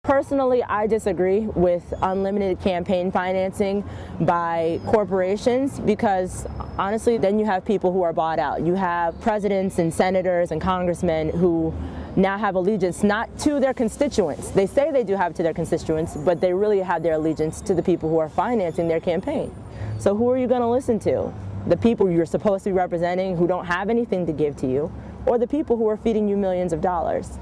Personally, I disagree with unlimited campaign financing by corporations because, honestly, then you have people who are bought out. You have presidents and senators and congressmen who now have allegiance not to their constituents. They say they do have to their constituents, but they really have their allegiance to the people who are financing their campaign. So who are you going to listen to? The people you're supposed to be representing who don't have anything to give to you, or the people who are feeding you millions of dollars?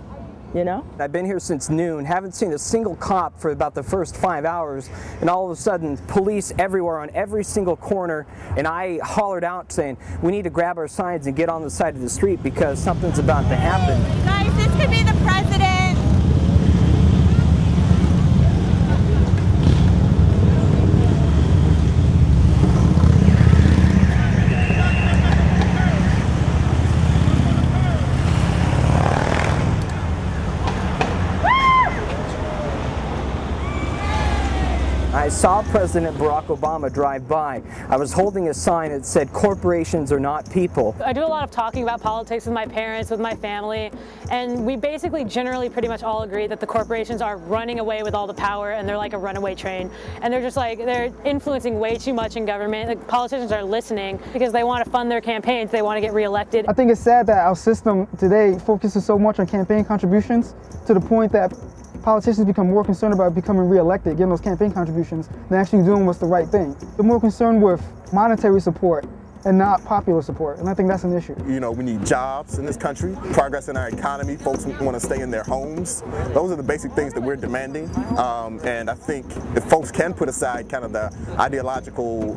You know? I've been here since noon, haven't seen a single cop for about the first 5 hours, and all of a sudden police everywhere on every single corner, and I hollered out saying, we need to grab our signs and get on the side of the street because something's about to happen. Guys, this could be the president. I saw President Barack Obama drive by. I was holding a sign that said, corporations are not people. I do a lot of talking about politics with my parents, with my family, and we basically generally pretty much all agree that the corporations are running away with all the power and they're like a runaway train. And they're just like, they're influencing way too much in government. The politicians are listening because they want to fund their campaigns, they want to get reelected. I think it's sad that our system today focuses so much on campaign contributions to the point that politicians become more concerned about becoming reelected, getting those campaign contributions, than actually doing what's the right thing. They're more concerned with monetary support and not popular support, and I think that's an issue. You know, we need jobs in this country, progress in our economy, folks want to stay in their homes. Those are the basic things that we're demanding, and I think if folks can put aside kind of the ideological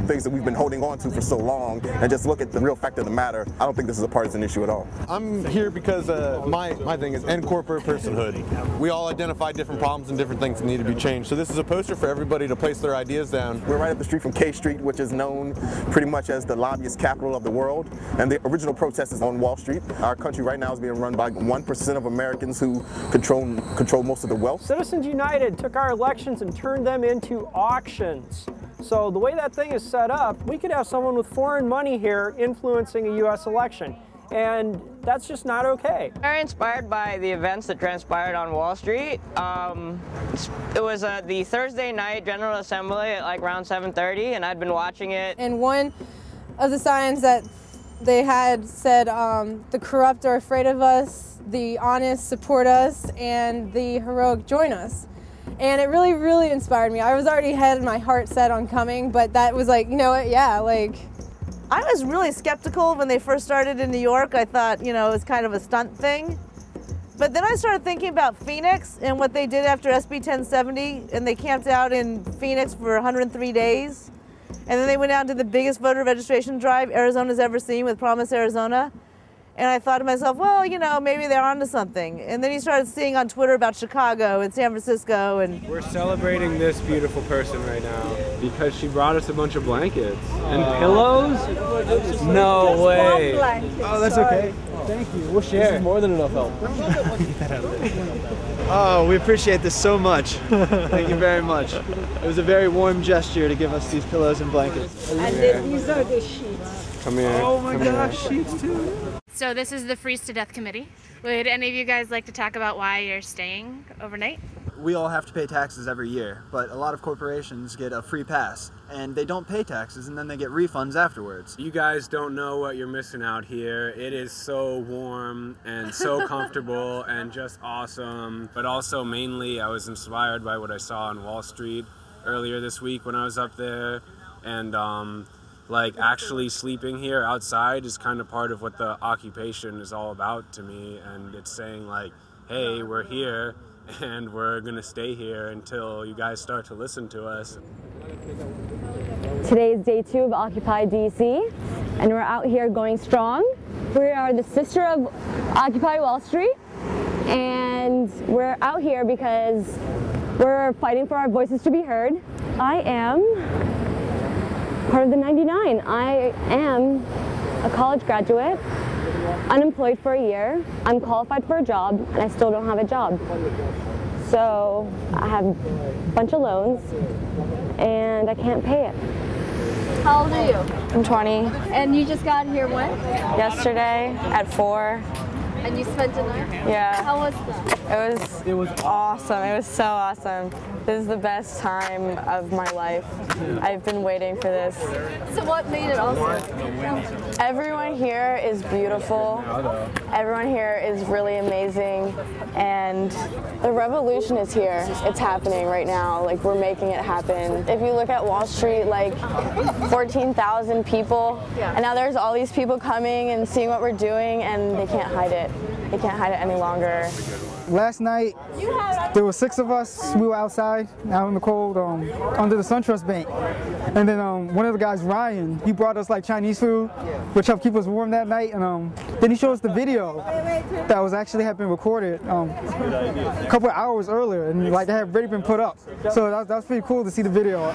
things that we've been holding on to for so long and just look at the real fact of the matter, I don't think this is a partisan issue at all. I'm here because my thing is end corporate personhood. We all identify different problems and different things that need to be changed, so this is a poster for everybody to place their ideas down. We're right up the street from K Street, which is known pretty much as the lobbyist capital of the world, and the original protest is on Wall Street. Our country right now is being run by 1% of Americans who control most of the wealth. Citizens United took our elections and turned them into auctions. So the way that thing is set up, we could have someone with foreign money here influencing a U.S. election. And that's just not okay. Very inspired by the events that transpired on Wall Street. It was the Thursday night General Assembly at like around 7:30, and I'd been watching it. And one of the signs that they had said, the corrupt are afraid of us, the honest support us, and the heroic join us. And it really, really inspired me. I was already had my heart set on coming, but that was like, you know what, yeah, like. I was really skeptical when they first started in New York. I thought, you know, it was kind of a stunt thing. But then I started thinking about Phoenix and what they did after SB 1070, and they camped out in Phoenix for 103 days. And then they went out to the biggest voter registration drive Arizona's ever seen with Promise Arizona. And I thought to myself, well, you know, maybe they're onto something. And then you started seeing on Twitter about Chicago and San Francisco. And we're celebrating this beautiful person right now because she brought us a bunch of blankets and pillows. No way. Oh, that's okay. Thank you. We'll share. This is more than enough help. Oh, we appreciate this so much. Thank you very much. It was a very warm gesture to give us these pillows and blankets. And these are the sheets. Come here. Oh my gosh, sheets too. So this is the Freeze to Death Committee. Would any of you guys like to talk about why you're staying overnight? We all have to pay taxes every year, but a lot of corporations get a free pass, and they don't pay taxes, and then they get refunds afterwards. You guys don't know what you're missing out here. It is so warm and so comfortable and just awesome. But also mainly I was inspired by what I saw on Wall Street earlier this week when I was up there, and like actually sleeping here outside is kind of part of what the occupation is all about to me, and it's saying like, hey, we're here and we're gonna stay here until you guys start to listen to us. Today is day 2 of Occupy DC, and we're out here going strong. We are the sister of Occupy Wall Street, and we're out here because we're fighting for our voices to be heard. I am part of the 99. I am a college graduate, unemployed for a year. I'm qualified for a job, and I still don't have a job. So I have a bunch of loans, and I can't pay it. How old are you? I'm 20. And you just got here when? Yesterday at 4. And you spent a night? Yeah. How was that? It was awesome. It was so awesome. This is the best time of my life. I've been waiting for this. So what made it awesome? Everyone here is beautiful. Everyone here is really amazing. And the revolution is here. It's happening right now. Like, we're making it happen. If you look at Wall Street, like 14,000 people, and now there's all these people coming and seeing what we're doing, and they can't hide it. They can't hide it any longer. Last night, there were 6 of us. We were outside, out in the cold, under the SunTrust Bank. And then one of the guys, Ryan, he brought us like Chinese food, which helped keep us warm that night. And then he showed us the video that was actually had been recorded a couple of hours earlier, and like it had already been put up. So that was pretty cool to see the video.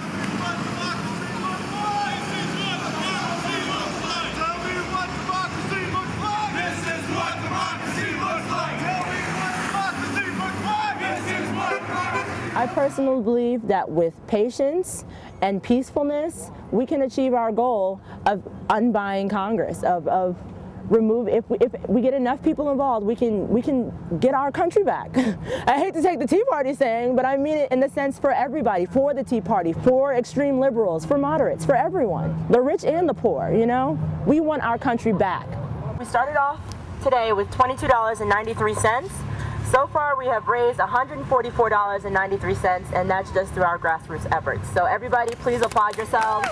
I personally believe that with patience and peacefulness, we can achieve our goal of unbuying Congress, of remove. If we get enough people involved, we can get our country back. I hate to take the Tea Party saying, but I mean it in the sense for everybody, for the Tea Party, for extreme liberals, for moderates, for everyone, the rich and the poor. You know, we want our country back. We started off today with $22.93. So far, we have raised $144.93, and that's just through our grassroots efforts. So everybody, please applaud yourselves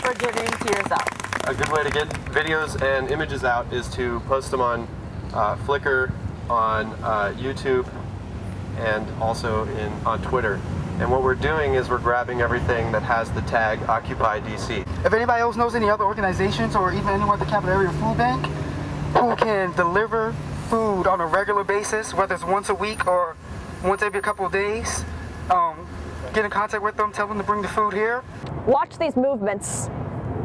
for giving to yourself. A good way to get videos and images out is to post them on Flickr, on YouTube, and also on Twitter. And what we're doing is we're grabbing everything that has the tag Occupy DC. If anybody else knows any other organizations or even anyone at the Capital Area Food Bank who can deliver food on a regular basis, whether it's once a week or once every couple of days, get in contact with them, tell them to bring the food here. Watch these movements.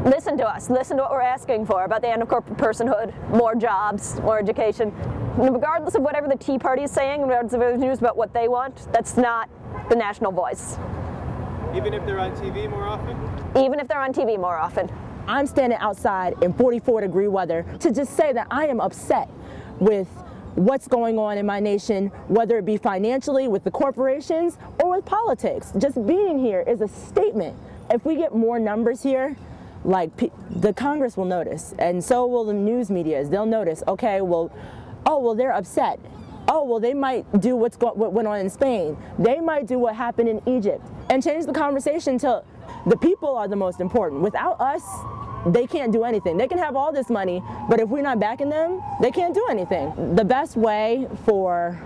Listen to us. Listen to what we're asking for about the end of corporate personhood, more jobs, more education. Regardless of whatever the Tea Party is saying, regardless of the news about what they want, that's not the national voice. Even if they're on TV more often? Even if they're on TV more often. I'm standing outside in 44-degree weather to just say that I am upset with what's going on in my nation, whether it be financially with the corporations or with politics. Just being here is a statement. If we get more numbers here, like the Congress will notice, and so will the news medias. They'll notice, okay, well, oh, well, they're upset. Oh, well, they might do what went on in Spain. They might do what happened in Egypt and change the conversation to the people are the most important. Without us, they can't do anything. They can have all this money, but if we're not backing them, they can't do anything. The best way for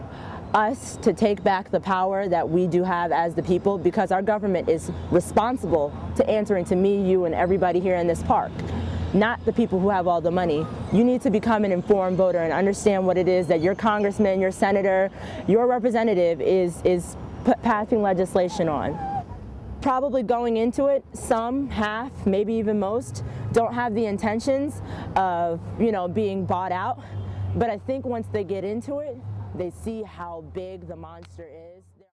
us to take back the power that we do have as the people, because our government is responsible to answering to me, you, and everybody here in this park, not the people who have all the money. You need to become an informed voter and understand what it is that your congressman, your senator, your representative is passing legislation on. Probably going into it, some, half, maybe even most, don't have the intentions of, you know, being bought out. But I think once they get into it, they see how big the monster is.